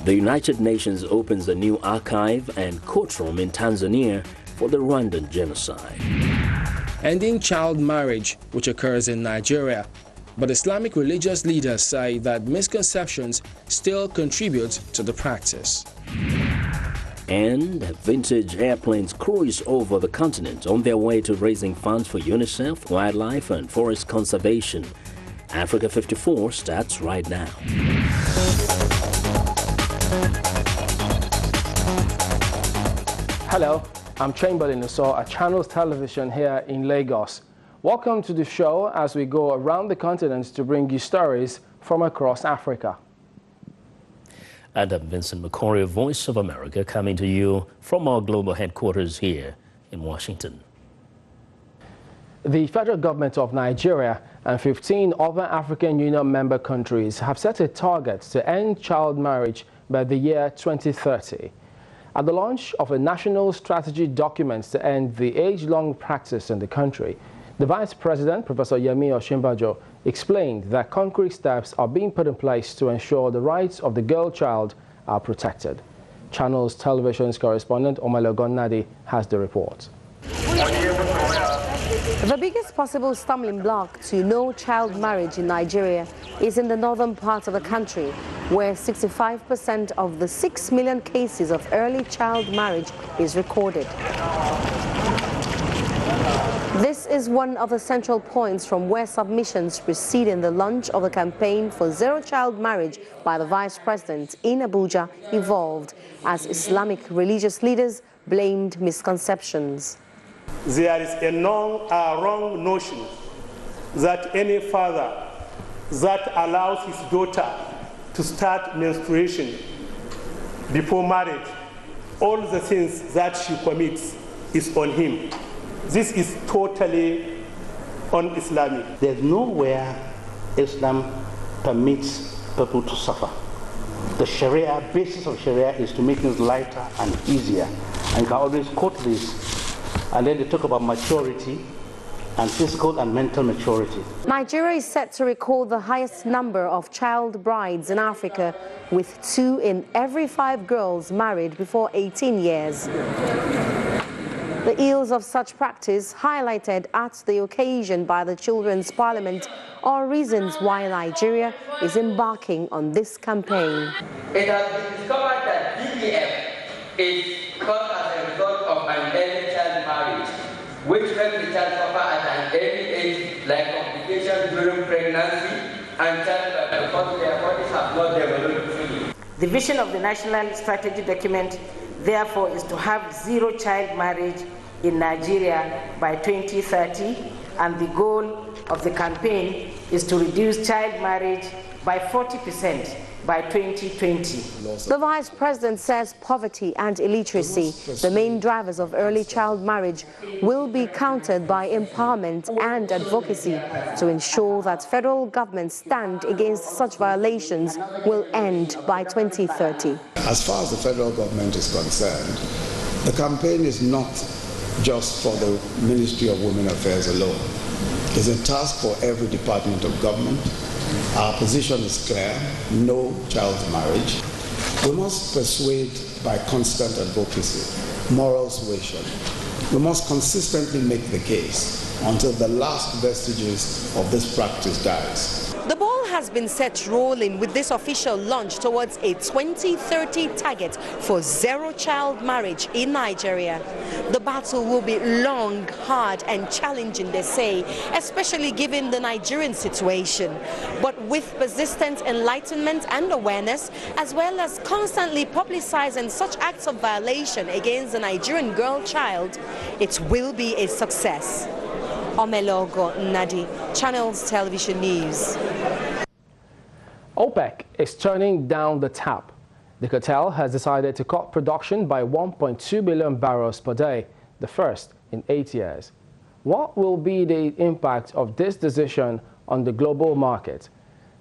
The United Nations opens a new archive and courtroom in Tanzania for the Rwandan genocide. Ending child marriage, which occurs in Nigeria. But Islamic religious leaders say that misconceptions still contribute to the practice. And vintage airplanes cruise over the continent on their way to raising funds for UNICEF, wildlife and forest conservation. Africa 54 starts right now. Hello, I'm Chamberlain Uso at Channels Television here in Lagos. Welcome to the show as we go around the continent to bring you stories from across Africa. And I'm Vincent McCory, Voice of America, coming to you from our global headquarters here in Washington. The federal government of Nigeria and 15 other African Union member countries have set a target to end child marriage by the year 2030. At the launch of a national strategy document to end the age-long practice in the country, the Vice President, Professor Yemi Osinbajo, explained that concrete steps are being put in place to ensure the rights of the girl child are protected. Channels Television's correspondent Omele Ogonnadi has the report. The biggest possible stumbling block to no child marriage in Nigeria is in the northern part of the country, where 65% of the 6 million cases of early child marriage is recorded. This is one of the central points from where submissions preceding the launch of the campaign for zero child marriage by the Vice President in Abuja evolved, as Islamic religious leaders blamed misconceptions. There is a wrong notion that any father that allows his daughter to start menstruation before marriage, all the things that she commits is on him. This is totally un-Islamic. There's nowhere Islam permits people to suffer. The Sharia, basis of Sharia is to make things lighter and easier. And you can always quote this. And then they talk about maturity and physical and mental maturity. Nigeria is set to record the highest number of child brides in Africa, with 2 in every 5 girls married before 18 years. The ills of such practice, highlighted at the occasion by the Children's Parliament, are reasons why Nigeria is embarking on this campaign. It has been discovered that DBF is caused as a result of an early child marriage, which makes the child suffer at an early age, like complications during pregnancy and childbirth, because their bodies have not developed fully. The vision of the national strategy document, therefore, is to have zero child marriage in Nigeria by 2030, and the goal of the campaign is to reduce child marriage by 40% by 2020. The Vice President says poverty and illiteracy, the main drivers of early child marriage, will be countered by empowerment and advocacy to ensure that federal government's stand against such violations will end by 2030. As far as the federal government is concerned, the campaign is not just for the Ministry of Women Affairs alone. It's a task for every department of government. Our position is clear: no child marriage. We must persuade by constant advocacy, moral suasion. We must consistently make the case until the last vestiges of this practice dies. The ball has been set rolling with this official launch towards a 2030 target for zero child marriage in Nigeria. The battle will be long, hard and challenging, they say, especially given the Nigerian situation. But with persistent enlightenment and awareness, as well as constantly publicizing such acts of violation against the Nigerian girl child, it will be a success. Omele Ogonnadi, Channels Television News. OPEC is turning down the tap. The cartel has decided to cut production by 1.2 million barrels per day, the first in 8 years. What will be the impact of this decision on the global market?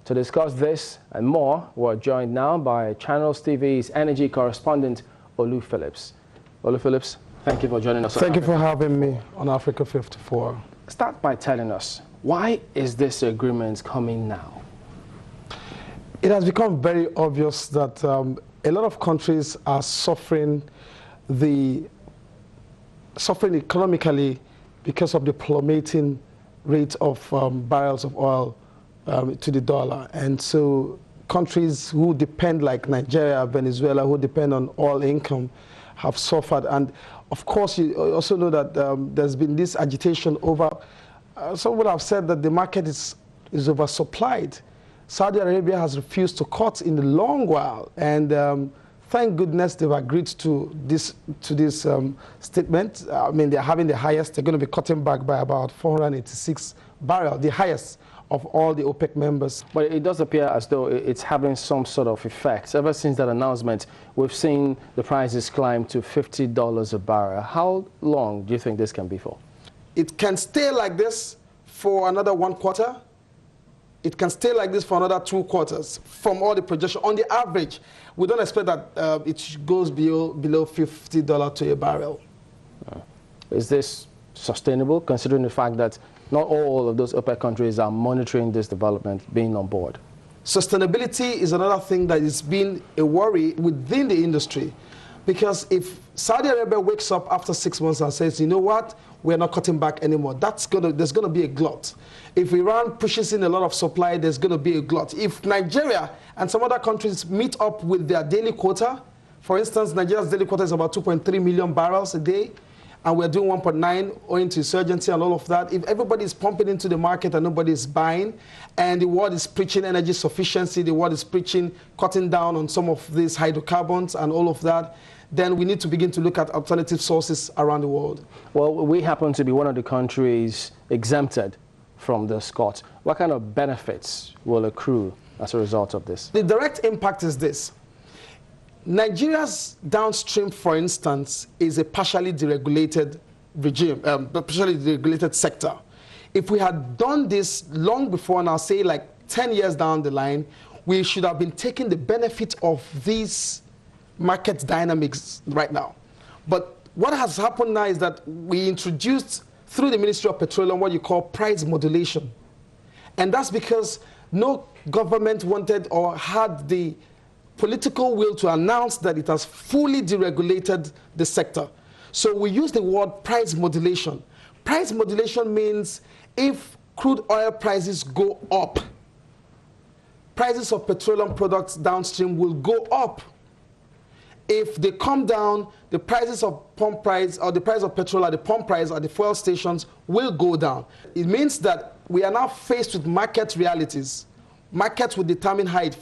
To discuss this and more, we're joined now by Channels TV's energy correspondent, Olu Phillips. Olu Phillips, thank you for joining us. Thank you for having me on Africa 54. Start by telling us, why is this agreement coming now? It has become very obvious that a lot of countries are suffering economically because of the plummeting rate of barrels of oil to the dollar. And so countries who depend, like Nigeria, Venezuela, who depend on oil income, have suffered. And of course, you also know that there's been this agitation over, someone have said that the market is oversupplied. Saudi Arabia has refused to cut in the long while, and thank goodness they've agreed to this statement. I mean, they're having the highest. They're going to be cutting back by about 486 barrels, the highest of all the OPEC members. But it does appear as though it's having some sort of effect. Ever since that announcement, we've seen the prices climb to $50 a barrel. How long do you think this can be for? It can stay like this for another 1 quarter. It can stay like this for another 2 quarters from all the projections. On the average, we don't expect that it goes below $50 to a barrel. Is this sustainable, considering the fact that not all of those OPEC countries are monitoring this development, being on board? Sustainability is another thing that has been a worry within the industry, because if Saudi Arabia wakes up after 6 months and says, you know what, we're not cutting back anymore, there's going to be a glut. If Iran pushes in a lot of supply, there's going to be a glut. If Nigeria and some other countries meet up with their daily quota, for instance, Nigeria's daily quota is about 2.3 million barrels a day, and we're doing 1.9 owing to insurgency and all of that. If everybody is pumping into the market and nobody is buying, and the world is preaching energy sufficiency, the world is preaching cutting down on some of these hydrocarbons and all of that, then we need to begin to look at alternative sources around the world. Well, we happen to be one of the countries exempted from this cut. What kind of benefits will accrue as a result of this? The direct impact is this. Nigeria's downstream, for instance, is a partially deregulated regime, partially deregulated sector. If we had done this long before now, say like 10 years down the line, we should have been taking the benefit of these market dynamics right now. But what has happened now is that we introduced, through the Ministry of Petroleum, what you call price modulation. And that's because no government wanted or had the political will to announce that it has fully deregulated the sector. So we use the word price modulation. Price modulation means if crude oil prices go up, prices of petroleum products downstream will go up. If they come down, the prices of pump price or the price of petrol at the pump price at the fuel stations will go down. It means that we are now faced with market realities. Markets will determine how it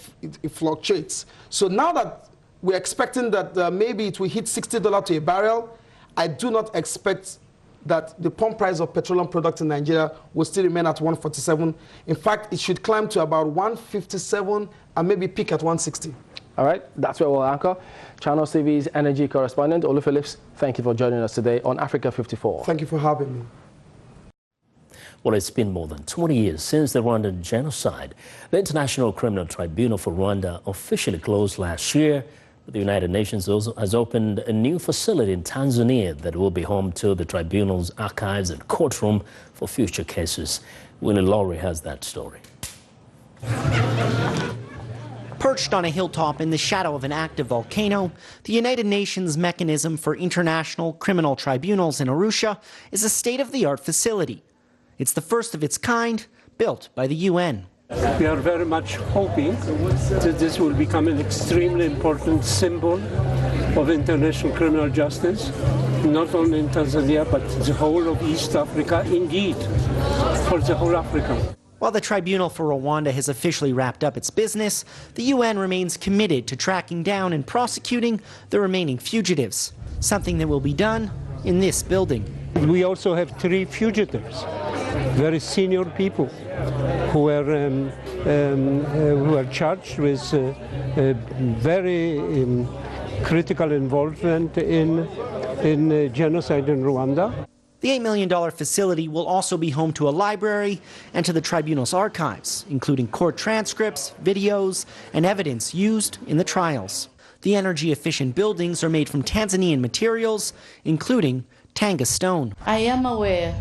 fluctuates. So now that we're expecting that maybe it will hit $60 to a barrel, I do not expect that the pump price of petroleum products in Nigeria will still remain at 147. In fact, it should climb to about 157 and maybe peak at 160. All right, that's where we'll anchor. Channels TV's energy correspondent, Olu Phillips, thank you for joining us today on Africa 54. Thank you for having me. Well, it's been more than 20 years since the Rwandan genocide. The International Criminal Tribunal for Rwanda officially closed last year. The United Nations also has opened a new facility in Tanzania that will be home to the tribunal's archives and courtroom for future cases. Winnie Laurie has that story. Perched on a hilltop in the shadow of an active volcano, the United Nations Mechanism for International Criminal Tribunals in Arusha is a state-of-the-art facility. It's the first of its kind, built by the UN. We are very much hoping that this will become an extremely important symbol of international criminal justice, not only in Tanzania, but the whole of East Africa, indeed, for the whole Africa. While the Tribunal for Rwanda has officially wrapped up its business, the UN remains committed to tracking down and prosecuting the remaining fugitives, something that will be done in this building. We also have 3 fugitives, very senior people who are charged with very critical involvement in genocide in Rwanda. The $8 million facility will also be home to a library and to the tribunal's archives, including court transcripts, videos, and evidence used in the trials. The energy-efficient buildings are made from Tanzanian materials, including Tanga stone. I am aware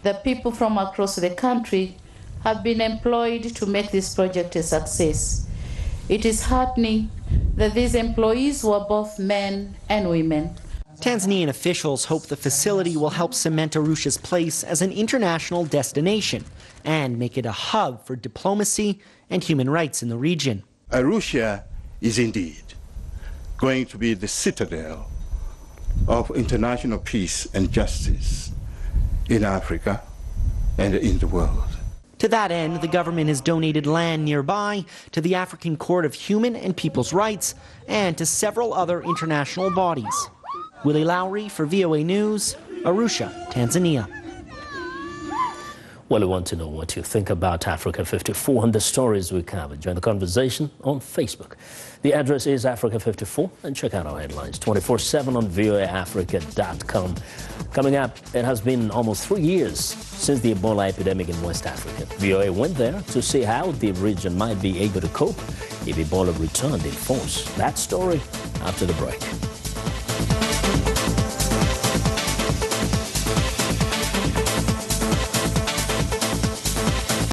that people from across the country have been employed to make this project a success. It is heartening that these employees were both men and women. Tanzanian officials hope the facility will help cement Arusha's place as an international destination and make it a hub for diplomacy and human rights in the region. Arusha is indeed going to be the citadel of international peace and justice in Africa and in the world. To that end, the government has donated land nearby to the African Court of Human and People's Rights and to several other international bodies. Willie Lowry for VOA News, Arusha, Tanzania. Well, we want to know what you think about Africa 54 and the stories we covered. Join the conversation on Facebook. The address is Africa 54, and check out our headlines 24/7 on voaafrica.com. Coming up, it has been almost 3 years since the Ebola epidemic in West Africa. VOA went there to see how the region might be able to cope if Ebola returned in force. That story after the break.